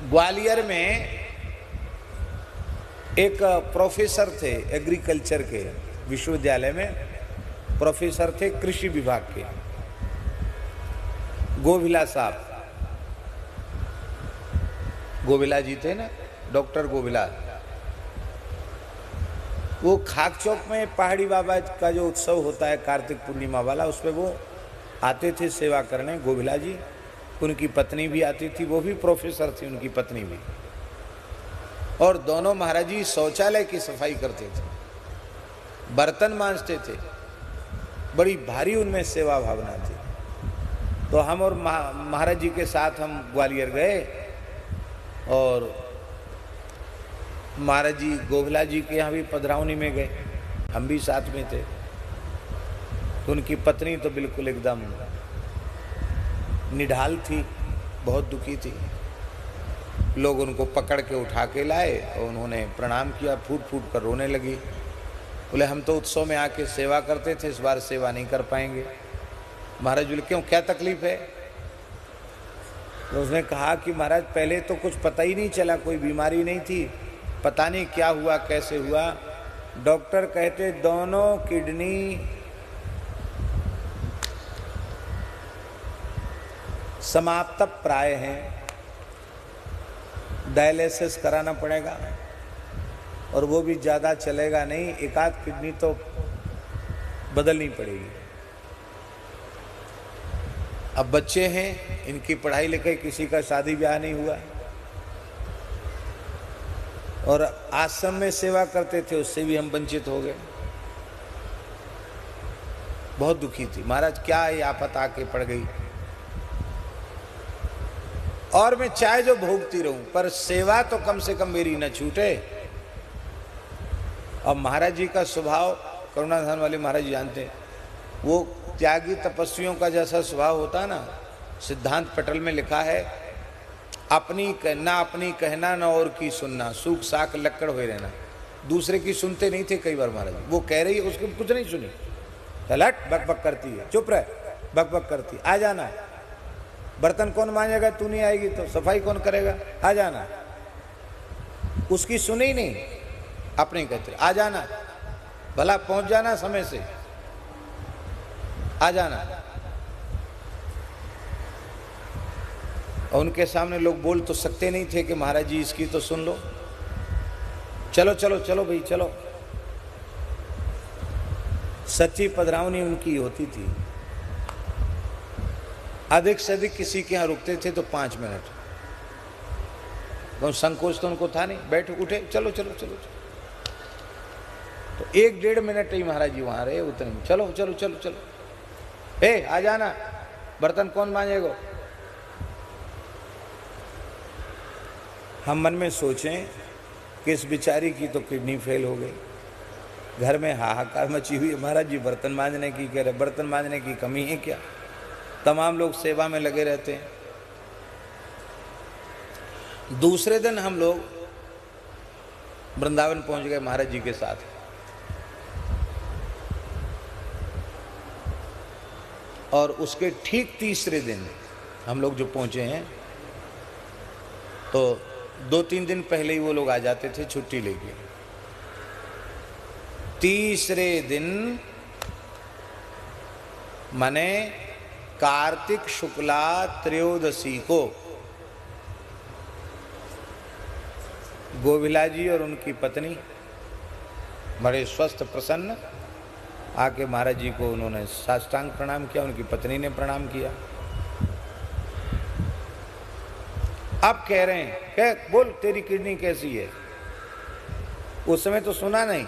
ग्वालियर में एक प्रोफेसर थे एग्रीकल्चर के, विश्वविद्यालय में प्रोफेसर थे कृषि विभाग के, गोविला साहब, गोविला जी थे ना, डॉक्टर गोविला। वो खाक चौक में पहाड़ी बाबा का जो उत्सव होता है कार्तिक पूर्णिमा वाला, उसमें वो आते थे सेवा करने, गोविला जी। उनकी पत्नी भी आती थी, वो भी प्रोफेसर थी, उनकी पत्नी भी। और दोनों महाराज जी शौचालय की सफाई करते थे, बर्तन मांजते थे, बड़ी भारी उनमें सेवा भावना थी। तो हम और महाराज जी के साथ हम ग्वालियर गए और महाराज जी गोविला जी के यहाँ भी पधरावनी में गए, हम भी साथ में थे। तो उनकी पत्नी तो बिल्कुल एकदम निढाल थी, बहुत दुखी थी। लोग उनको पकड़ के उठा के लाए और उन्होंने प्रणाम किया, फूट फूट कर रोने लगी। बोले हम तो उत्सव में आके सेवा करते थे, इस बार सेवा नहीं कर पाएंगे। महाराज बोले क्यों, क्या तकलीफ है? तो उसने कहा कि महाराज पहले तो कुछ पता ही नहीं चला, कोई बीमारी नहीं थी, पता नहीं क्या हुआ कैसे हुआ। डॉक्टर कहते दोनों किडनी समाप्त प्राय हैं, डायलिसिस कराना पड़ेगा और वो भी ज़्यादा चलेगा नहीं, एक आध किडनी तो बदलनी पड़ेगी। अब बच्चे हैं, इनकी पढ़ाई लिखाई, किसी का शादी ब्याह नहीं हुआ और आश्रम में सेवा करते थे, उससे भी हम वंचित हो गए। बहुत दुखी थी। महाराज क्या ये आफत आके पड़ गई, और मैं चाहे जो भोगती रहूं पर सेवा तो कम से कम मेरी न छूटे। और महाराज जी का स्वभाव, करुणाधान वाले महाराज जी जानते हैं, वो त्यागी तपस्वियों का जैसा स्वभाव होता है ना, सिद्धांत पटल में लिखा है, अपनी कहना न और की सुनना, सूख साख लक्कड़ हुए रहना। दूसरे की सुनते नहीं थे कई बार महाराज, वो कह रही है उसकी कुछ नहीं सुनी, हट बक बक करती है, चुप रह, बक बक करती, आ जाना, बर्तन कौन मांजेगा, तू नहीं आएगी तो सफाई कौन करेगा, आ जाना। उसकी सुनी नहीं, अपने कहते आ जाना, भला पहुंच जाना समय से, आ जाना। और उनके सामने लोग बोल तो सकते नहीं थे कि महाराज जी इसकी तो सुन लो, चलो चलो चलो भाई चलो। सच्ची पधरावनी उनकी होती थी। अधिक से अधिक किसी के यहाँ रुकते थे तो 5 मिनट, तो संकोच तो उनको था नहीं, बैठ उठे चलो चलो चलो, चलो। तो 1-1.5 मिनट ही महाराज जी वहां रहे, उतने चलो चलो चलो चलो, हे आ जाना, बर्तन कौन मांजेगा। हम मन में सोचें कि इस बेचारी की तो किडनी फेल हो गई, घर में हाहाकार मची हुई है, महाराज जी बर्तन मांजने की कह रहे, बर्तन मांजने की कमी है क्या? तमाम लोग सेवा में लगे रहते हैं। दूसरे दिन हम लोग वृंदावन पहुंच गए महाराज जी के साथ। और उसके ठीक तीसरे दिन हम लोग जो पहुंचे हैं, तो 2-3 दिन पहले ही वो लोग आ जाते थे छुट्टी लेके। तीसरे दिन माने कार्तिक शुक्ला त्रयोदशी को गोविला जी और उनकी पत्नी बड़े स्वस्थ प्रसन्न आके महाराज जी को उन्होंने साष्टांग प्रणाम किया, उनकी पत्नी ने प्रणाम किया। अब कह रहे हैं कह बोल तेरी किडनी कैसी है। उस समय तो सुना नहीं,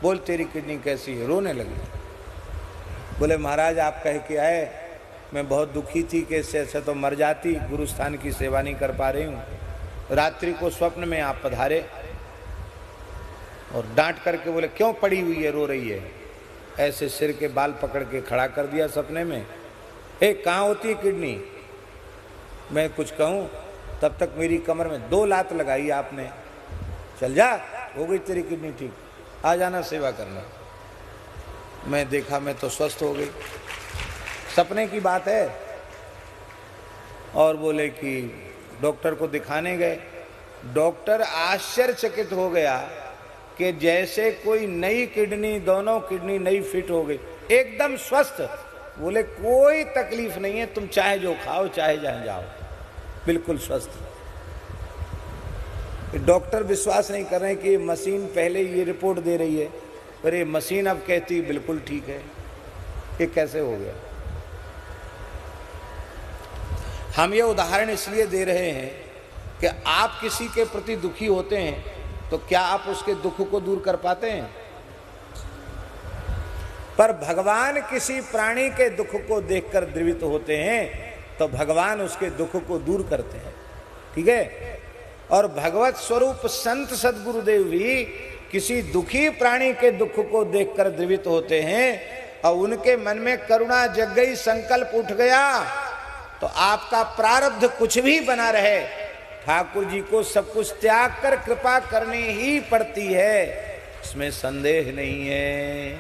बोल तेरी किडनी कैसी है, रोने लगी। बोले महाराज आप कह के आए, मैं बहुत दुखी थी कि इससे अच्छा तो मर जाती, गुरु स्थान की सेवा नहीं कर पा रही हूँ। रात्रि को स्वप्न में आप पधारे और डांट करके बोले क्यों पड़ी हुई है, रो रही है। ऐसे सिर के बाल पकड़ के खड़ा कर दिया सपने में। कहाँ होती है किडनी? मैं कुछ कहूँ तब तक मेरी कमर में 2 लात लगाई आपने, चल जा, हो गई तेरी किडनी ठीक, आ जाना सेवा करना। मैं देखा मैं तो स्वस्थ हो गई, सपने की बात है। और बोले कि डॉक्टर को दिखाने गए। डॉक्टर आश्चर्यचकित हो गया कि जैसे कोई नई किडनी, दोनों किडनी नई फिट हो गई, एकदम स्वस्थ। बोले कोई तकलीफ नहीं है, तुम चाहे जो खाओ, चाहे जहां जाओ, बिल्कुल स्वस्थ। डॉक्टर विश्वास नहीं कर रहे कि मशीन पहले ये रिपोर्ट दे रही है, पर ये मशीन अब कहती बिल्कुल ठीक है। ये कैसे हो गया? हम ये उदाहरण इसलिए दे रहे हैं कि आप किसी के प्रति दुखी होते हैं तो क्या आप उसके दुख को दूर कर पाते हैं? पर भगवान किसी प्राणी के दुख को देखकर द्रवित होते हैं तो भगवान उसके दुख को दूर करते हैं। ठीक है? और भगवत स्वरूप संत सद्गुरुदेव भी किसी दुखी प्राणी के दुख को देखकर द्रवित होते हैं और उनके मन में करुणा जग गई, संकल्प उठ गया, तो आपका प्रारब्ध कुछ भी बना रहे, ठाकुर जी को सब कुछ त्याग कर कृपा करनी ही पड़ती है, इसमें संदेह नहीं है।